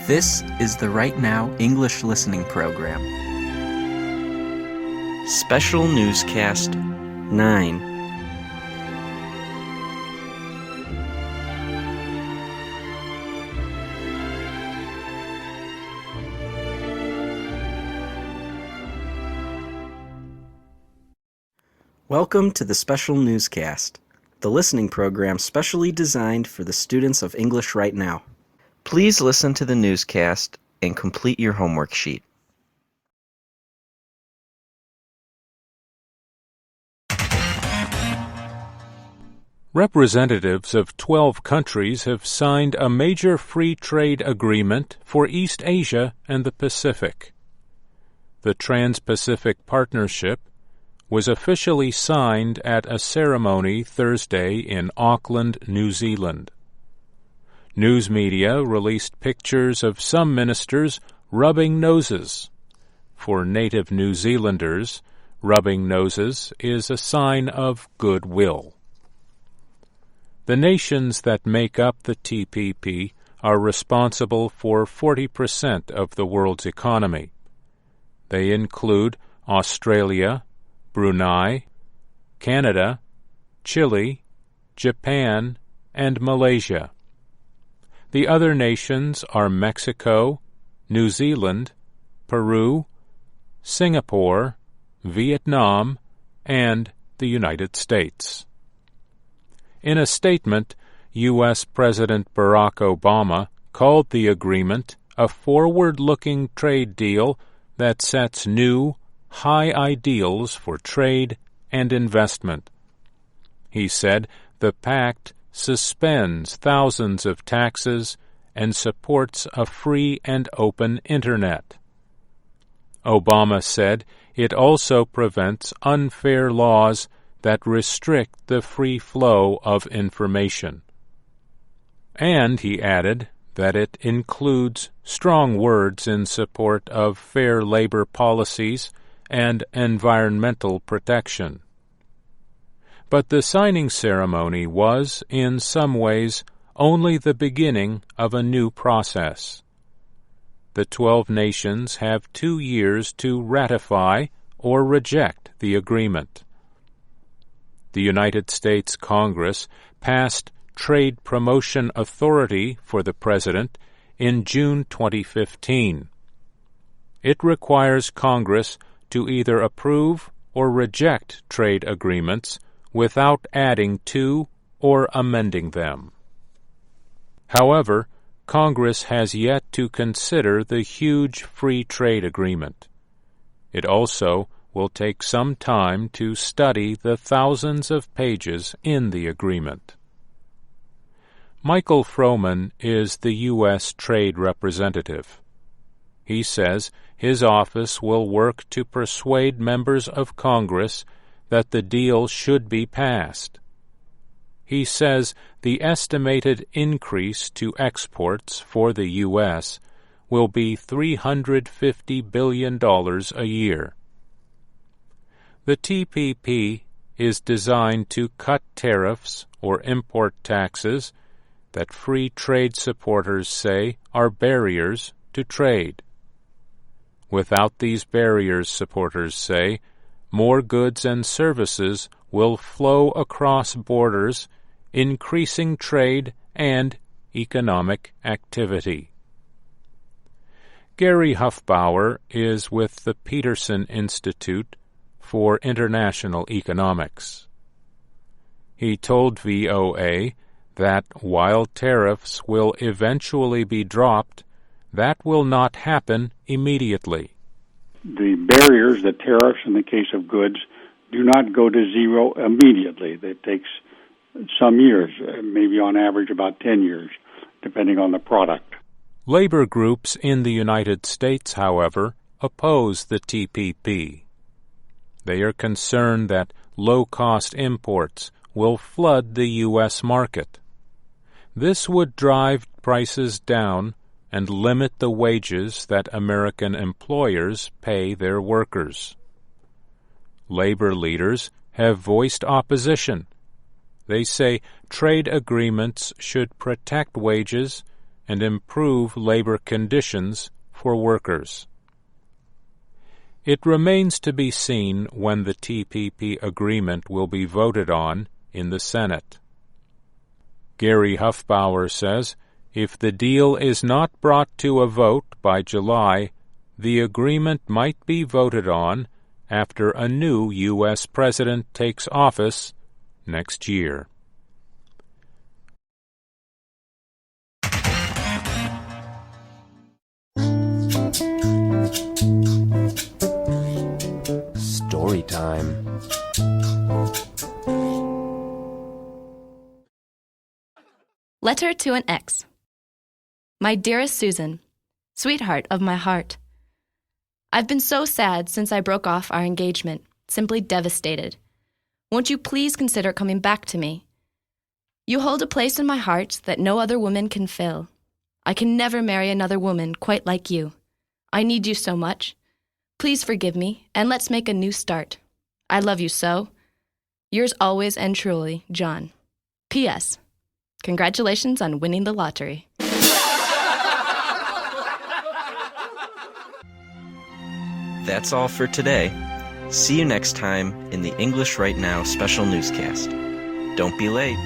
This is the Right Now English Listening Program. Special Newscast 9. Welcome to the Special Newscast, the listening program specially designed for the students of English Right Now. Please listen to the newscast and complete your homework sheet. Representatives of 12 countries have signed a major free trade agreement for East Asia and the Pacific. The Trans-Pacific Partnership was officially signed at a ceremony Thursday in Auckland, New Zealand. News media released pictures of some ministers rubbing noses. For native New Zealanders, rubbing noses is a sign of goodwill. The nations that make up the TPP are responsible for 40% of the world's economy. They include Australia, Brunei, Canada, Chile, Japan, and Malaysia. The other nations are Mexico, New Zealand, Peru, Singapore, Vietnam, and the United States. In a statement, U.S. President Barack Obama called the agreement a forward-looking trade deal that sets new, high ideals for trade and investment. He said the pact suspends thousands of taxes and supports a free and open Internet. Obama said it also prevents unfair laws that restrict the free flow of information. And he added that it includes strong words in support of fair labor policies and environmental protection. But the signing ceremony was, in some ways, only the beginning of a new process. The 12 nations have 2 years to ratify or reject the agreement. The United States Congress passed Trade Promotion Authority for the President in June 2015. It requires Congress to either approve or reject trade agreements without adding to or amending them. However, Congress has yet to consider the huge free trade agreement. It also will take some time to study the thousands of pages in the agreement. Michael Froman is the U.S. Trade Representative. He says his office will work to persuade members of Congress that the deal should be passed. He says the estimated increase to exports for the U.S. will be $350 billion a year. The TPP is designed to cut tariffs or import taxes that free trade supporters say are barriers to trade. Without these barriers, supporters say, more goods and services will flow across borders, increasing trade and economic activity. Gary Huffbauer is with the Peterson Institute for International Economics. He told VOA that while tariffs will eventually be dropped, that will not happen immediately. The barriers, the tariffs in the case of goods, do not go to zero immediately. It takes some years, maybe on average about 10 years, depending on the product. Labor groups in the United States, however, oppose the TPP. They are concerned that low-cost imports will flood the U.S. market. This would drive prices down and limit the wages that American employers pay their workers. Labor leaders have voiced opposition. They say trade agreements should protect wages and improve labor conditions for workers. It remains to be seen when the TPP agreement will be voted on in the Senate. Gary Huffbauer says, if the deal is not brought to a vote by July, the agreement might be voted on after a new U.S. president takes office next year. Story time. Letter to an Ex. My dearest Susan, sweetheart of my heart, I've been so sad since I broke off our engagement, simply devastated. Won't you please consider coming back to me? You hold a place in my heart that no other woman can fill. I can never marry another woman quite like you. I need you so much. Please forgive me, and let's make a new start. I love you so. Yours always and truly, John. P.S. Congratulations on winning the lottery. That's all for today. See you next time in the English Right Now special newscast. Don't be late.